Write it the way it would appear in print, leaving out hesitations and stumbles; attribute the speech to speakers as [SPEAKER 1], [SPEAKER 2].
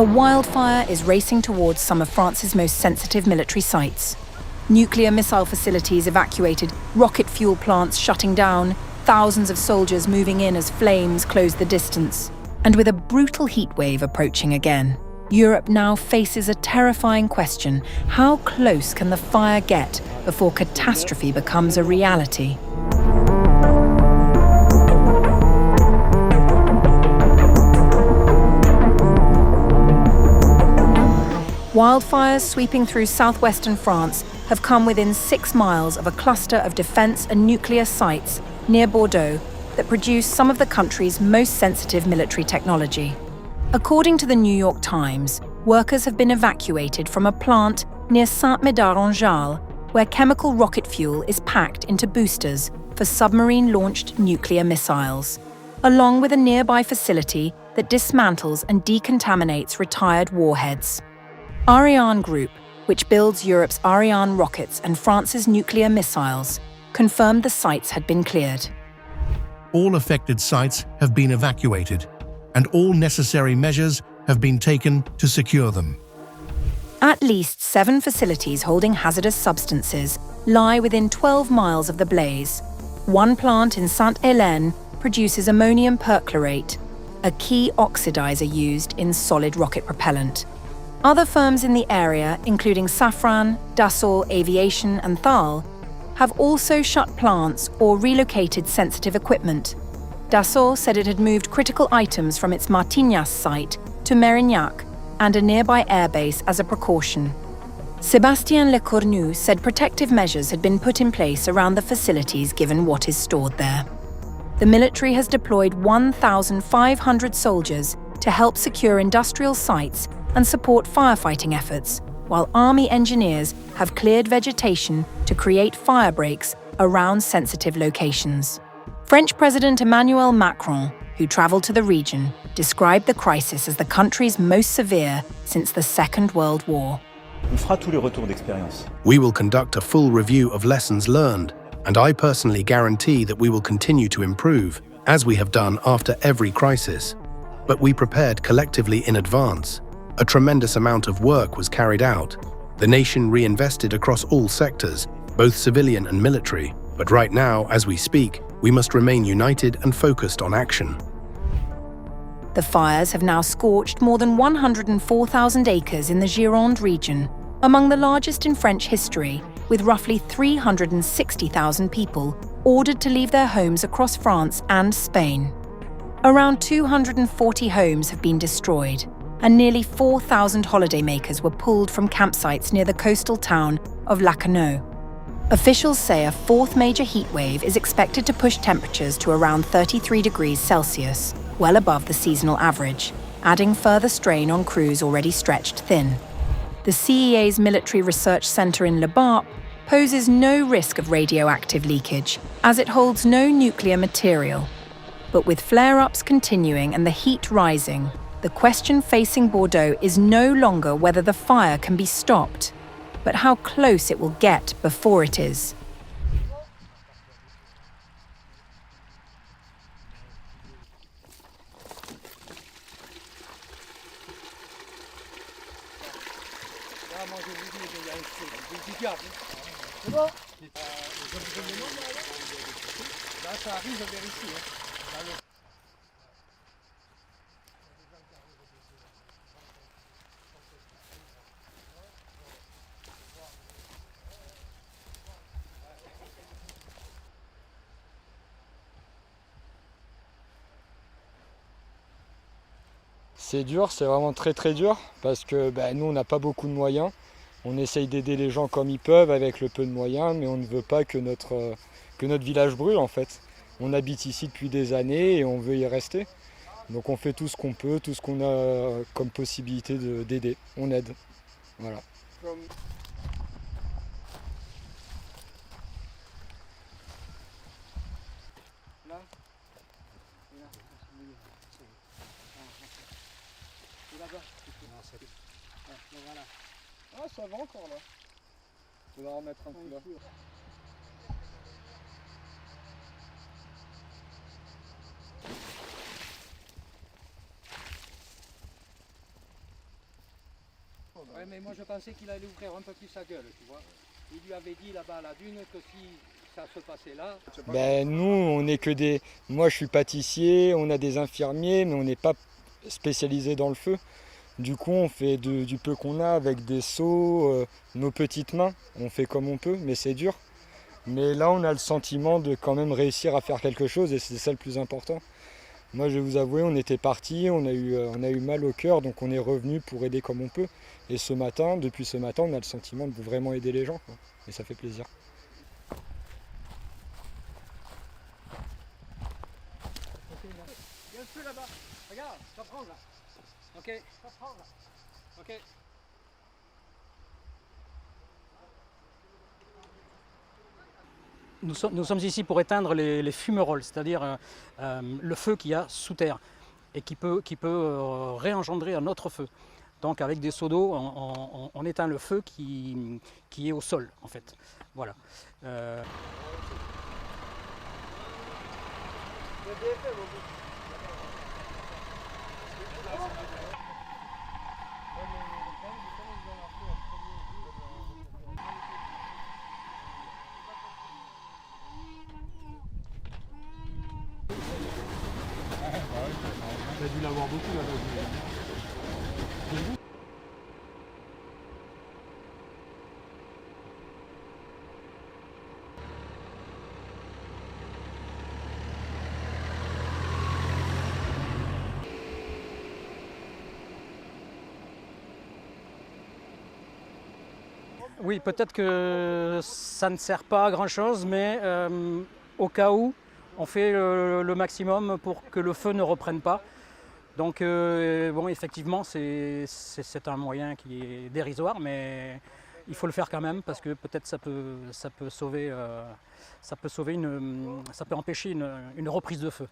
[SPEAKER 1] A wildfire is racing towards some of France's most sensitive military sites. Nuclear missile facilities evacuated, rocket fuel plants shutting down, thousands of soldiers moving in as flames close the distance. And with a brutal heatwave approaching again, Europe now faces a terrifying question: how close can the fire get before catastrophe becomes a reality? Wildfires sweeping through southwestern France have come within 6 miles of a cluster of defence and nuclear sites near Bordeaux that produce some of the country's most sensitive military technology. According to the New York Times, workers have been evacuated from a plant near Saint-Médard-en-Jalles, where chemical rocket fuel is packed into boosters for submarine-launched nuclear missiles, along with a nearby facility that dismantles and decontaminates retired warheads. Ariane Group, which builds Europe's Ariane rockets and France's nuclear missiles, confirmed the sites had been cleared.
[SPEAKER 2] All affected sites have been evacuated, and all necessary measures have been taken to secure them.
[SPEAKER 1] At least 7 facilities holding hazardous substances lie within 12 miles of the blaze. One plant in Sainte-Hélène produces ammonium perchlorate, a key oxidizer used in solid rocket propellant. Other firms in the area, including Safran, Dassault Aviation and Thal, have also shut plants or relocated sensitive equipment. Dassault said it had moved critical items from its Martignas site to Mérignac and a nearby airbase as a precaution. Sébastien Lecornu said protective measures had been put in place around the facilities given what is stored there. The military has deployed 1,500 soldiers to help secure industrial sites and support firefighting efforts, while army engineers have cleared vegetation to create fire breaks around sensitive locations. French President Emmanuel Macron, who travelled to the region, described the crisis as the country's most severe since the Second World War.
[SPEAKER 3] We will conduct a full review of lessons learned, and I personally guarantee that we will continue to improve, as we have done after every crisis. But we prepared collectively in advance. A tremendous amount of work was carried out. The nation reinvested across all sectors, both civilian and military. But right now, as we speak, we must remain united and focused on action.
[SPEAKER 1] The fires have now scorched more than 104,000 acres in the Gironde region, among the largest in French history, with roughly 360,000 people ordered to leave their homes across France and Spain. Around 240 homes have been destroyed, and nearly 4,000 holidaymakers were pulled from campsites near the coastal town of Lacanau. Officials say a 4th major heatwave is expected to push temperatures to around 33 degrees Celsius, well above the seasonal average, adding further strain on crews already stretched thin. The CEA's Military Research Centre in Le Barp poses no risk of radioactive leakage, as it holds no nuclear material. But with flare-ups continuing and the heat rising, the question facing Bordeaux is no longer whether the fire can be stopped, but how close it will get before it is.
[SPEAKER 4] C'est dur, c'est vraiment très très dur parce que nous on n'a pas beaucoup de moyens. On essaye d'aider les gens comme ils peuvent avec le peu de moyens, mais on ne veut pas que notre village brûle en fait. On habite ici depuis des années et on veut y rester. Donc on fait tout ce qu'on peut, tout ce qu'on a comme possibilité d'aider. On aide. Voilà. Ah, ça va encore là. On va remettre un coup là.
[SPEAKER 5] Ouais, mais moi je pensais qu'il allait ouvrir un peu plus sa gueule, tu vois. Il lui avait dit là-bas à la dune que si ça se passait là...
[SPEAKER 4] Ben, nous, on n'est que des... Moi, je suis pâtissier, on a des infirmiers, mais on n'est pas spécialisé dans le feu. Du coup, on fait du peu qu'on a avec des seaux, nos petites mains. On fait comme on peut, mais c'est dur. Mais là, on a le sentiment de quand même réussir à faire quelque chose et c'est ça le plus important. Moi, je vais vous avouer, on était parti, on a eu mal au cœur, donc on est revenu pour aider comme on peut. Et ce matin, depuis ce matin, on a le sentiment de vraiment aider les gens, quoi. Et ça fait plaisir.
[SPEAKER 5] Il y a un feu là-bas, regarde, ça prend là. Ok, ça prend là. Ok. Nous sommes ici pour éteindre les fumerolles, c'est-à-dire le feu qu'il y a sous terre et qui peut réengendrer un autre feu. Donc avec des seaux d'eau, on éteint le feu qui est au sol en fait. Voilà.
[SPEAKER 6] Il a dû l'avoir beaucoup là-bas.
[SPEAKER 5] Oui, peut-être que ça ne sert pas à grand-chose, mais au cas où, on fait le maximum pour que le feu ne reprenne pas. Donc bon, effectivement, c'est un moyen qui est dérisoire, mais il faut le faire quand même parce que peut-être ça peut empêcher une reprise de feu.